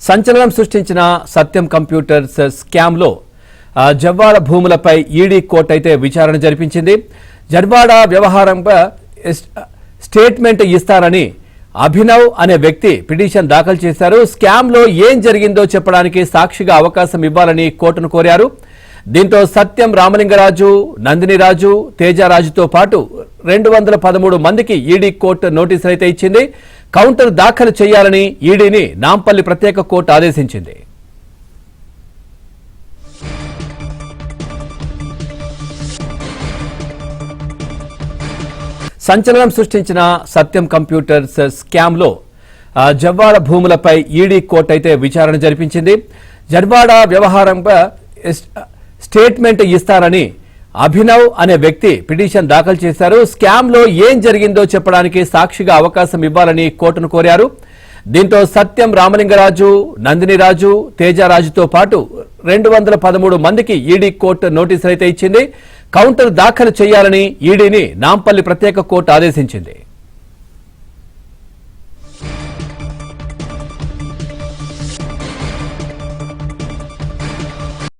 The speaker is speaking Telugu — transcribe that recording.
సంచలనం సృష్టించిన సత్యం కంప్యూటర్స్ స్కామ్ లో జవ్వాడ భూములపై ఈడీ కోర్టు అయితే విచారణ జరిపించింది. జవ్వాడ వ్యవహారంపై స్టేట్మెంట్ ఇస్తారని అభినవ్ అనే వ్యక్తి పిటిషన్ దాఖలు చేశారు. స్కామ్ లో ఏం జరిగిందో చెప్పడానికి సాక్షిగా అవకాశం ఇవ్వాలని కోర్టును కోరారు. దీంతో సత్యం, రామలింగరాజు, నందినిరాజు, తేజరాజుతో పాటు 213 మందికి ఈడీ కోర్టు నోటీసులు అయితే ఇచ్చింది. కౌంటర్ దాఖలు చేయాలని ఈడీని నాంపల్లి ప్రత్యేక కోర్టు ఆదేశించింది. సంచలనం సృష్టించిన సత్యం కంప్యూటర్స్ స్కామ్ లో జవ్వాడ భూములపై ఈడీ కోర్టు అయితే విచారణ జరిపించింది. జవ్వాడ వ్యవహారంపై స్టేట్మెంట్ ఇస్తారని అభినవ్ అనే వ్యక్తి పిటిషన్ దాఖలు చేశారు. స్కామ్ లో ఏం జరిగిందో చెప్పడానికి సాక్షిగా అవకాశం ఇవ్వాలని కోర్టును కోరారు. దీంతో సత్యం, రామలింగరాజు, నందినిరాజు, తేజరాజుతో పాటు 213 మందికి ఈడీ కోర్టు నోటీసులు అయితే ఇచ్చింది. కౌంటర్ దాఖలు చేయాలని ఈడీని నాంపల్లి ప్రత్యేక కోర్టు ఆదేశించింది.